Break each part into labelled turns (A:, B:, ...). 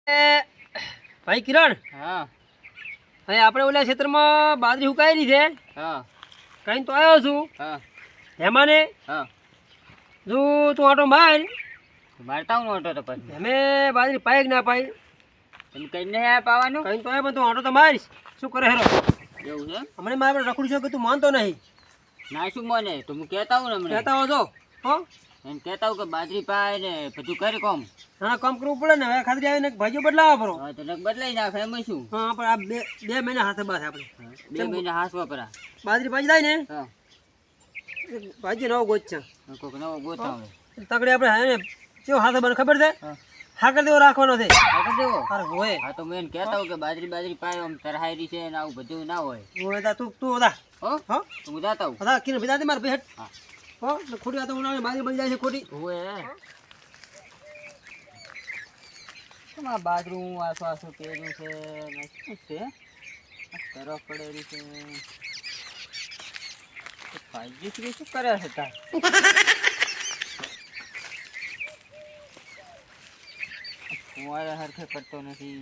A: ભાઈ કિરણ,
B: હા
A: ભાઈ આપણે ઓલા ક્ષેત્રમાં બાજરી ઉકાયેલી છે.
B: હા
A: કઈ તો આવ્યો છું.
B: હા
A: હેમાને
B: હા
A: જો તું આટો માર.
B: મારતા હું ઓટો તો પછી
A: અમે બાજરી પાય કે ના પાય
B: તમે કઈ નહીં પાવાનું
A: કઈ તો આવ્યો પણ તું આટો તો મારીશ. શું કરે હેરો
B: એવું છે
A: હમણાં મારે રખડી છો કે તું માનતો નહીં.
B: ના શું મને તો હું કહેતા હું ને હમણાં
A: કહેતા હો છો હો
B: એમ કહેતા હું કે બાજરી પાય ને બધું કરે કોમ
A: હા કામ કરવું પડે ને. હવે ખાતરી આવીને ભાઈઓ બદલાવા પડો.
B: હા તો નક બદલાઈ નાખે એમાં શું
A: હા પણ આ બે મહિના હાથે બાદ આપણે
B: 2 મહિના હાસ વાપરા
A: બાજરી પાછી જાય ને
B: હા
A: ભાજી નવો ગોચ છે
B: કોઈક નવો ગોતાવે
A: તકડી આપણે હે ને કેવો હાથે બને ખબર છે.
B: હા
A: હાકર દેવો રાખવાનો છે.
B: આગળ દેવો
A: અરે હોય
B: હા તો મેં એને કહેતા હું કે બાજરી પાય આમ તરહાયરી છે ને આવું બધું ના હોય
A: હોય તા તું બધા
B: હો
A: હો
B: તો હું જાતા હું
A: બધા કિરણ ભીજા દે માર બેટ
B: હા
A: હો ને ખોટી આ તો ઉનાળે બાજરી બની જાય છે ખોટી.
B: હોય તમારા બાજરું આસવાસું પહેર્યું છે ને શું છે તરફ પડેલી છે ફાઈજી શ્રી શું કરે છે તાર ફુવારે હરખે કરતો નથી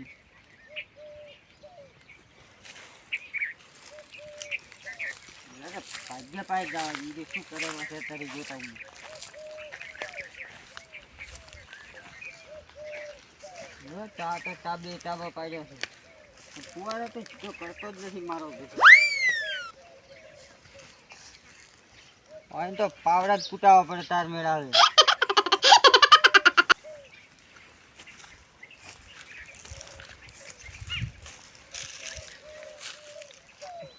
B: ભાગ્ય પાય જવા દીધી શું કરેલા છે તારી જોતા હું ચા બે ચાબો પાડ્યો છે ફુવારે તો જો કરતો જ નથી મારો અહીં તો પાવડા જ કૂટાવા પડે તાર મેળાવે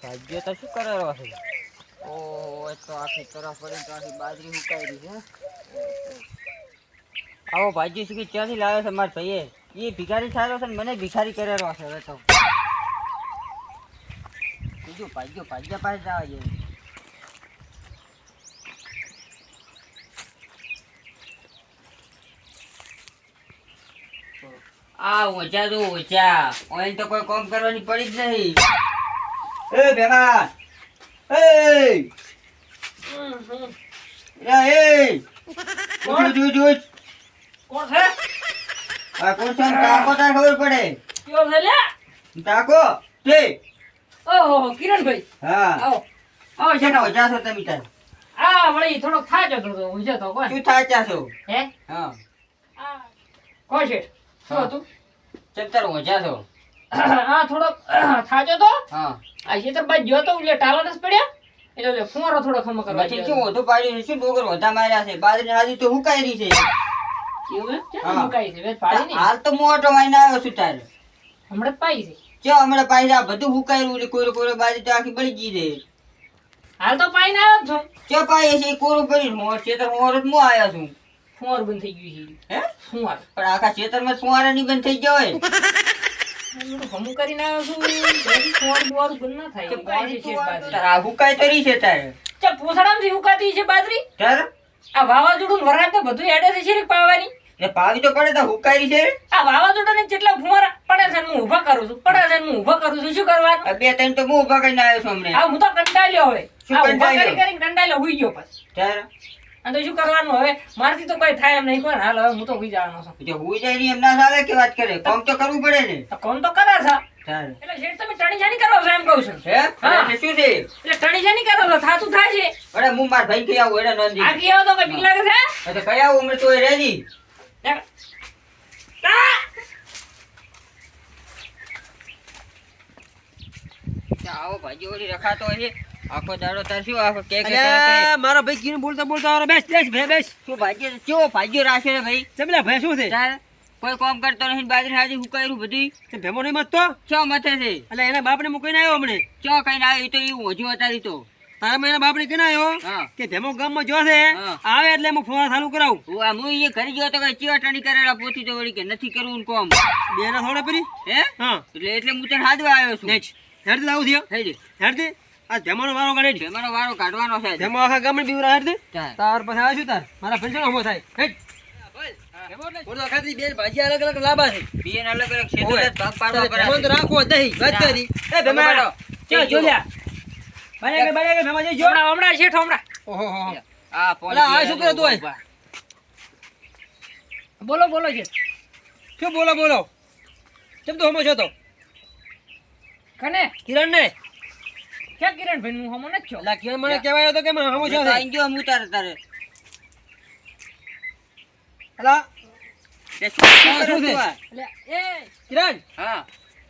B: ભાગ્ય તો શું કરેલો છે ઓહો એ તો આખી તરફ પડી તો આખી બાજરી સુકાયેલી છે આવો ભાગ્ય શું ક્યાંથી લાવ્યો છે મારા ભાઈએ એ ભિખારી સારો છે ને મને ભિખારી કરેલો છે હવે તો બીજું ભાગ્ય પાસે જવા જોઈએ આ ઓછા તો ઓછા અહીં તો કોઈ કામ કરવાની પડી જ નહીં એ ભેગા એ
A: કોણ છે?
B: આ કોણ છે તાકો તાર ખબર પડે
A: કયો છે લે?
B: તાકો તે
A: ઓહો કિરણભાઈ
B: હા
A: આવો આવો છે
B: કેટલા ઓછા છો તમે તાર
A: આ વળી થોડો થાજો તો ઉજે તો કોણ
B: શું થાય ચા છો
A: હે
B: હા
A: આ કોણ છે શું હતું
B: ચમ તાર ઓછા છો
A: આ થોડો થાજો તો
B: હા
A: આ ખેતર બાદ જો તો એટલે ટાલા નસ પડ્યા એટલે ફુવારો થોડો ખમ કરવા
B: પછી શું ઓઢું પાડ્યું છે શું ડોગર વધા માર્યા છે બાજરી હાજી તો હુકાયેલી છે
A: એવું એમ
B: હા.
A: કેમ મુકાઈ છે વેત પાડી નહીં
B: હાલ તો મોટો માઈને આવ્યો છું તારે
A: હમણાં જ પાઈ છે
B: ચો હમણાં પાછી આ બધું હુકાયેલું એટલે કોરો બાજરી તો આખી બળી ગઈ છે
A: હાલ તો પાઈ ના આવ્યો છું
B: ચો પાઈએ છે કોરું કરી હું ખેતર હું જ હું આવ્યો છું
A: ફુવાર બંધ થઈ ગયું છે
B: હે
A: ફુવાર
B: પણ આખા ખેતરમાં સુવારા ની બંધ થઈ ગયો હોય
A: હમું કરીને આવ્યો છું તેથી ફુવાર બુવાર બંધ ના થાય બાજરી છે બાજરી
B: તાર આ હુકાય તરી છે તારે
A: ચા પોસડામાંથી ઉકાતી છે બાજરી
B: તાર
A: આ વાવાઝોડું વરાય તો બધું એડે છે શેરી પાવાની
B: એ પાવી તો પડે તો હુકાયેલી છે
A: આ વાવાઝોડાને જેટલા ફુવારા પડે છે ને હું ઊભા કરું છું પડે છે ને હું ઊભા કરું છું શું કરવાનું
B: આ બે ત્રણ તો હું ઉભા કરીને આવ્યો છું હમણાં
A: આ હું તો કંટાળ્યો હવે
B: શું
A: આ ઊભા
B: કંટાળ્યો?
A: કરીને કંટાળ્યો હુઈ ગયો પછી
B: તાર
A: અને તો શું કરવાનું હવે મારથી તો કોઈ થાય એમ નહીં કોણ હાલ હવે હું તો હુઈ જવાનો છું
B: જો હુઈ જાય ની એમ ના ચાલે કે વાત કરે કામ તો કરવું પડે ને
A: તો કોણ તો કરે છે
B: તાર
A: એટલે શેઠ તમે ટણી જાની કરો છો એમ કહું છું
B: હે
A: હા.
B: એટલે શું છે
A: એટલે ટણી જાની કરો છો થાતું થાય છે
B: અરે હું માર ભાઈ કઈ આવું એડા નોંધી
A: આગી આવો તો કઈ બીક લાગે છે
B: તો કઈ આવું હમણાં તો રેજી
A: આ!
B: આવો ભાજી ઓલી રખાતો હોય છે આખો દાડો તાર શું આખો કે
A: અલ્યા મારા ભાઈ કિરણ બોલતા બોલતા આવે બેસ બેસ ભે બેસ
B: શું ભાજી કેવો ભાજીઓ રાખે છે ભાઈ
A: ચમલા ભાઈ શું છે
B: તાર કોઈ કામ કરતો નથી બાજરી હાજી હુકાયેલું બધી
A: તે ભેમો નહીં મત તો
B: ચો મથે છે
A: એટલે એના બાપને મૂકીને આવ્યો હમણે
B: ચો કઈ ના આવ્યું તો એવું હજુ હતા તો
A: તારા મેં એના બાપને કહીને આવ્યો
B: હા
A: કે ભેમો ગામમાં જો છે
B: હા.
A: આવે એટલે હું ફોન ચાલુ કરાવું
B: હું આ હું એ ઘરે ગયો તો કઈ ચીવાટણી કરેલા પોતી તો વળી કે નથી કરવું ને કોમ
A: બે ના થોડા પરી
B: હે
A: હા
B: એટલે હું તને હાદવા આવ્યો છું
A: નેચ હેડતી આવું થયો
B: થઈ જાય
A: હેડતી આ ભેમાનો વારો કાઢે છે
B: મારો વારો કાઢવાનો છે
A: ભેમો આખા ગામને બીવરા હેડતી
B: તાર.
A: તાર પછી આવ્યો તાર મારા ફેન્શન હમો થાય હેડ બોલ ખાતી બે ભાજી અલગ અલગ લાંબા છે
B: બેન અલગ અલગ ક્ષેત્ર જ ભાગ પાડવા
A: ભેમો તો
B: પડે
A: રાખવો દહીં વાત કરી એ ભેમા
B: બેઠો.
A: ચાલ જોલ્યા બાય ભેમા જઈ જો હમણાં શેઠ હમણાં ઓહો હો
B: આ
A: અલા, આ શું કરે તું અહીં? બોલો બોલો છે શું બોલો બોલો કેમ તો હમો છો તો
C: કને
A: કિરણ ને
C: ક્યાં કિરણભાઈ હું હમો નથી છો
A: અલા કિરણ મને કહેવાયો તો કે મને હમો છો
B: મેં તો આઈ ગયો હું તારે
A: અલા
B: તે શું
A: શું
B: કરો
A: છે?
B: તું આ?
C: એટલે એ
A: કિરણ
B: હા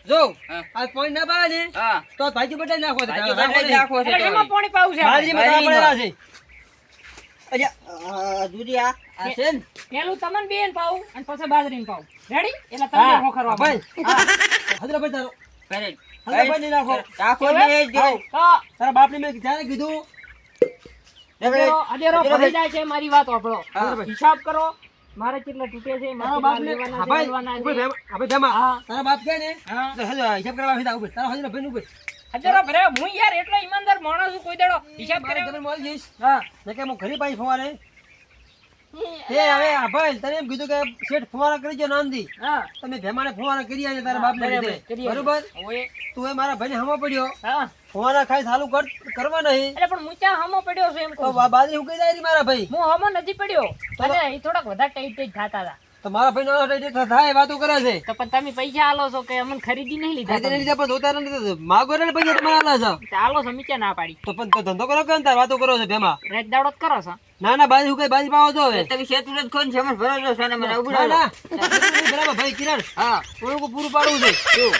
A: જો
B: હા.
A: આ પોઈન્ટ ના પાડે ને
B: હા
A: તો ભાજી બદલાઈ નાખો
B: ભાજી બદલાઈ નાખો છે
C: એટલે
B: તો
C: એમાં પાણી પાવું છે
A: ભાજી
C: આપણે.
A: માં પડેલા છે
B: અલ્યા દૂધી આ છે ને
C: પેલું તમને બેન પાવું અને પછી બાજરીને પાવું રેડી એટલે તમે
A: હા
C: ખોખરવા
A: ભાઈ
C: હા
A: હજરા ભાઈ તારો
B: કરે
A: હજરા ભાઈ નહીં નાખો
B: રાખો ને એ જ
A: આવ.
C: તો
A: તારા બાપને મેં ત્યારે કીધું
C: અડેરો ફરી જાય છે મારી વાત સાંભળો
B: હા.
C: હિસાબ કરો મારે કેટલા તૂટે છે
A: તારા
C: મારે
A: બાપને
C: લેવાના
A: હા
C: છે,
A: ભાઈ
C: લેવાના
A: ઉભે
C: છે.
A: ભેમા આપણે ભેમા
C: હા.
A: તારા બાપ કે ને
C: હા.
A: તો હજરા હિસાબ કરવા સીધા ઉભે તારા હજરા ભાઈ ઉભે
C: અડેરો ભરે હું યાર એટલો ઈમાનદાર માણસ છું કોઈ દાડો હિસાબ
A: મારે
C: કર્યો
A: તમે મોલ જઈશ
C: હા
A: ને કે હું ઘણી પાછી ફવારે તે હવે આ ભાઈ તને એમ કીધું કે શેઠ ફવારા કરી જો નાંદી
C: હા
A: તમે ભેમાને ફવારા કરી આને તારા
C: હા,
A: બાપને
C: બરાબર,
A: લીધે
C: કરીએ.
A: બરોબર
C: ઓય
A: તું એ મારા ભાઈને હમો પડ્યો
C: હા
A: ફવારા ખાઈ ચાલુ કરવા નહીં
C: એટલે પણ હું ત્યાં હમો પડ્યો છું એમ
A: તો
C: કહું છું.
A: બાજરી ઉકળી જાય રી મારા ભાઈ
C: હું હમો નથી પડ્યો અને એ થોડાક વધારે ટાઈટ ટાઈટ થતા હતા
A: તો મારા ભાઈ નો થાય વાતો કરે છે
C: તો પણ તમે પૈસા આલો છો કે અમને ખરીદી નહીં લીધા
A: ખાઈ
C: તમે.
A: લીધા પણ જોતા નથી માગો રે ને પૈસા તમારા આલા છે
C: તો આલો છો મીચા ના પાડી
A: તો પણ તો ધંધો કરો કે તાર વાતો કરો છો ભેમા
C: રેત દાડો જ કરો છો
A: ના ના બાજી ઉકળી બાજી પાવો તો હવે
B: તમે શેતુર જ ખોન છે મને ભરોસો છે ને મને
A: ના
B: ઉભરાડો
A: ના બરાબર ભાઈ કિરણ
B: હા
A: થોડું પૂરું પાડવું છે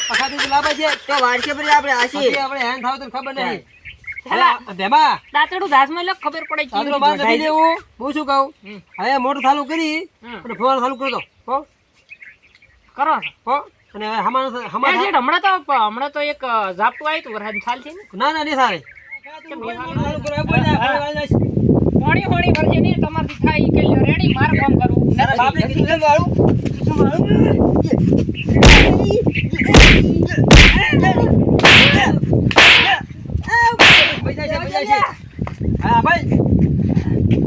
A: આખાથી તો લાંબા છે
B: તો વારસે પર આપણે આશી
A: પછી આપણે હેન થાવ તો ખબર નહીં
C: હેલા.
A: ભેમા
C: દાંતડું ઘાસમાં લો ખબર પડે કેવી
A: તારો
C: રીતે
A: બાર નથી
C: વધાય.
A: લેવું હું શું કહું
C: હમ.
A: હવે મોટું ચાલુ કરી
C: હમ.
A: અને ફોન ચાલુ કરી દો હો
C: કરો છો
A: હો અને હવે હમાર
C: એ શેઠ, હમણાં તો એક ઝાપટું આવ્યું હતું વરસાદ સાલ છે ને
A: ના ના નહીં સારે
C: હોણી હોણી ભરજે ને તમારથી થાય ઈ કરી લ્યો. રેડી મારે કામ કરવું
A: તારા બાપને કીધું છે મારું હા ભાઈ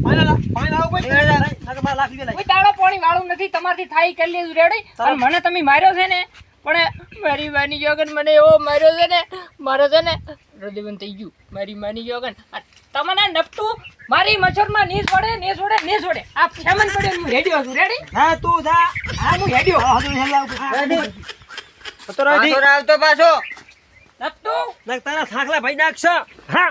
A: પાણી લાવો ભાઈ મારા લાખ રૂપિયા
C: કોઈ દાડો પાણી વાળું નથી તમારથી થાય ઈ કરી લેવું રેડી અને મને તમે માર્યો છે ને પણ મારી માની જોગન મને એવો માર્યો છે ને મારે છે ને હૃદયબંધ થઈ ગયું મારી માની જોગન તમને નપટું મારી મચ્છરમાં ની છોડે આ સામાન પડ્યો હું રેડિયો છું રેડી
A: હા તું જા
C: હા હું રેડિયો
A: હા તો હેલા તો
B: પાછો આવતો પાછો
C: નપટું
A: તારા સાંકલા ભાઈ નાખશો હા